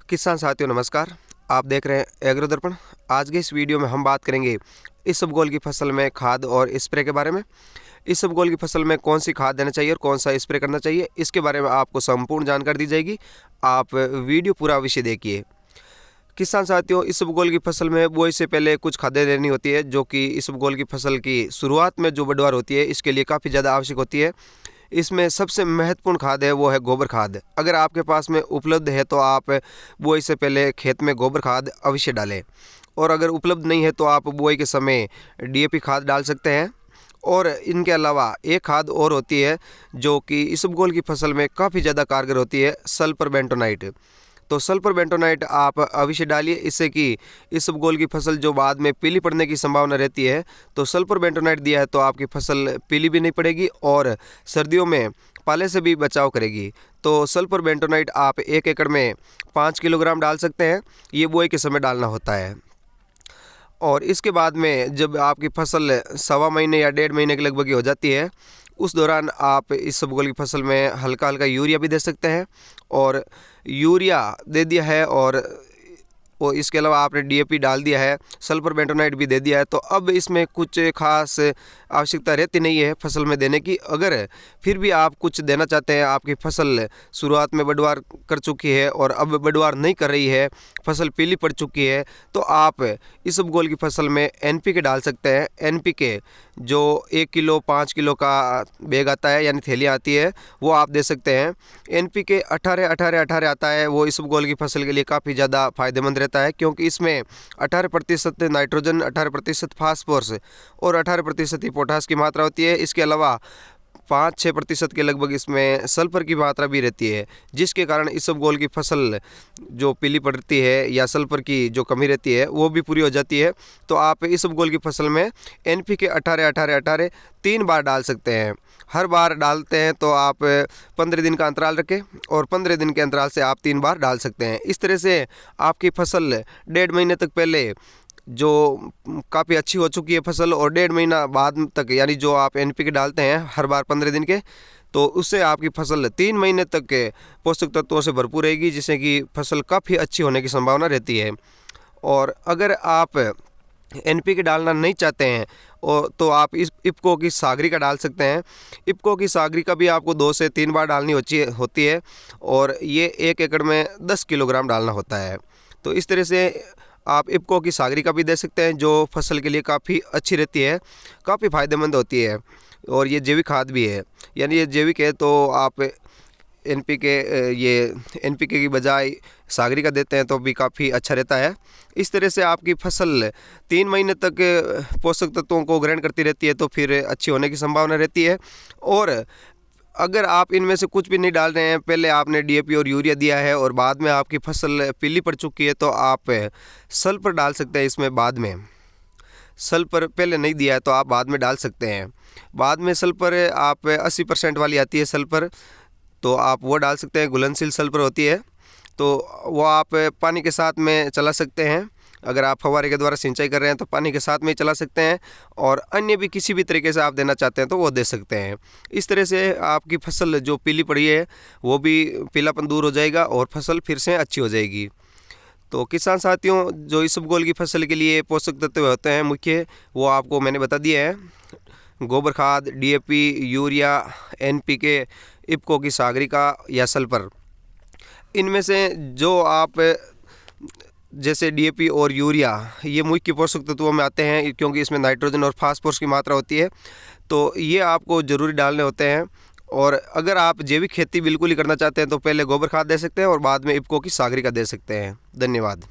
किसान साथियों नमस्कार। आप देख रहे हैं एग्रो दर्पण। आज के इस वीडियो में हम बात करेंगे इसबगोल की फसल में खाद और स्प्रे के बारे में। इसबगोल की फसल में कौन सी खाद देना चाहिए और कौन सा स्प्रे करना चाहिए, इसके बारे में आपको संपूर्ण जानकारी दी जाएगी। आप वीडियो पूरा अवश्य देखिए। किसान साथियों, इसबगोल की फसल में बुआई से पहले कुछ खादें देनी होती है, जो कि इसबगोल की फसल की शुरुआत में जो बढ़वार होती है इसके लिए काफ़ी ज़्यादा आवश्यक होती है। इसमें सबसे महत्वपूर्ण खाद है वो है गोबर खाद। अगर आपके पास में उपलब्ध है तो आप बुआई से पहले खेत में गोबर खाद अवश्य डालें, और अगर उपलब्ध नहीं है तो आप बुआई के समय डीएपी खाद डाल सकते हैं। और इनके अलावा एक खाद और होती है जो कि इसबगोल की फसल में काफ़ी ज़्यादा कारगर होती है, सल्फर बेंटोनाइट। तो सल्फर बेंटोनाइट आप अवश्य डालिए, इससे कि इसबगोल की फसल जो बाद में पीली पड़ने की संभावना रहती है, तो सल्फर बेंटोनाइट दिया है तो आपकी फसल पीली भी नहीं पड़ेगी और सर्दियों में पाले से भी बचाव करेगी। तो सल्फर बेंटोनाइट आप 1 एकड़ में 5 किलोग्राम डाल सकते हैं। ये बुआई के समय डालना होता है। और इसके बाद में जब आपकी फसल 1.25 महीने या 1.5 महीने के लगभग हो जाती है, उस दौरान आप इसबगोल की फसल में हल्का हल्का यूरिया भी दे सकते हैं। और यूरिया दे दिया है और इसके अलावा आपने डीएपी डाल दिया है, सल्फर बेंटोनाइट भी दे दिया है, तो अब इसमें कुछ खास आवश्यकता रहती नहीं है फसल में देने की। अगर फिर भी आप कुछ देना चाहते हैं, आपकी फसल शुरुआत में बढ़वार कर चुकी है और अब बढ़वार नहीं कर रही है, फसल पीली पड़ चुकी है, तो आप इसबगोल की फसल में एनपीके डाल सकते हैं। एनपीके जो 1 किलो 5 किलो का बैग आता है, यानी थैलियाँ आती है, वो आप दे सकते हैं। एनपीके 18-18-18 आता है, वो इसबगोल की फसल के लिए काफ़ी ज़्यादा फायदेमंद रहता है, क्योंकि इसमें 18% नाइट्रोजन, 18% फास्फोरस और 18% ही पोटास की मात्रा होती है। इसके अलावा 5-6% के लगभग इसमें सल्फर की मात्रा भी रहती है, जिसके कारण इसबगोल की फसल जो पीली पड़ती है या सल्फर की जो कमी रहती है वो भी पूरी हो जाती है। तो आप इसबगोल की फसल में एनपीके 18-18-18 3 बार डाल सकते हैं। हर बार डालते हैं तो आप 15 दिन का अंतराल रखें और 15 दिन के अंतराल से आप 3 बार डाल सकते हैं। इस तरह से आपकी फसल 1.5 महीने तक पहले जो काफ़ी अच्छी हो चुकी है फसल, और 1.5 महीना बाद तक, यानी जो आप एनपीके डालते हैं हर बार 15 दिन के, तो उससे आपकी फसल 3 महीने तक के पोषक तत्वों से भरपूर रहेगी, जिससे कि फसल काफ़ी अच्छी होने की संभावना रहती है। और अगर आप एनपीके डालना नहीं चाहते हैं और तो आप इस इफ्को की सागरिका डाल सकते हैं। इफ्को की सागरिका भी आपको 2 से 3 बार डालनी होती है और ये 1 एकड़ में 10 किलोग्राम डालना होता है। तो इस तरह से आप इफ्को की सागरिका भी दे सकते हैं, जो फसल के लिए काफ़ी अच्छी रहती है, काफ़ी फ़ायदेमंद होती है। और ये जैविक खाद भी है, यानी ये जैविक है, तो आप एनपीके की बजाय सागरिका देते हैं तो भी काफ़ी अच्छा रहता है। इस तरह से आपकी फसल 3 महीने तक पोषक तत्वों को ग्रहण करती रहती है, तो फिर अच्छी होने की संभावना रहती है। और अगर आप इनमें से कुछ भी नहीं डाल रहे हैं, पहले आपने डीएपी और यूरिया दिया है और बाद में आपकी फसल पीली पड़ चुकी है, तो आप सल्फर डाल सकते हैं इसमें बाद में। सल्फर पहले नहीं दिया है तो आप बाद में डाल सकते हैं। बाद में सल्फर आप 80% वाली आती है सल्फर, तो आप वो डाल सकते हैं। घुलनशील सल्फर होती है, तो वो आप पानी के साथ में चला सकते हैं। अगर आप फव्वारे के द्वारा सिंचाई कर रहे हैं तो पानी के साथ में ही चला सकते हैं, और अन्य भी किसी भी तरीके से आप देना चाहते हैं तो वो दे सकते हैं। इस तरह से आपकी फसल जो पीली पड़ी है वो भी पीलापन दूर हो जाएगा और फसल फिर से अच्छी हो जाएगी। तो किसान साथियों, जो इसबगोल की फसल के लिए पोषक तत्व होते हैं मुख्य, वो आपको मैंने बता दिए हैं। गोबर खाद, डीएपी, यूरिया, एनपीके, इफ्को की सागरिका या सल्फर, इनमें से जो आप जैसे डीएपी और यूरिया, ये मुख्य पोषक तत्वों में आते हैं, क्योंकि इसमें नाइट्रोजन और फास्फोरस की मात्रा होती है, तो ये आपको ज़रूरी डालने होते हैं। और अगर आप जैविक खेती बिल्कुल ही करना चाहते हैं तो पहले गोबर खाद दे सकते हैं और बाद में इफ्को की सागरिका दे सकते हैं। धन्यवाद।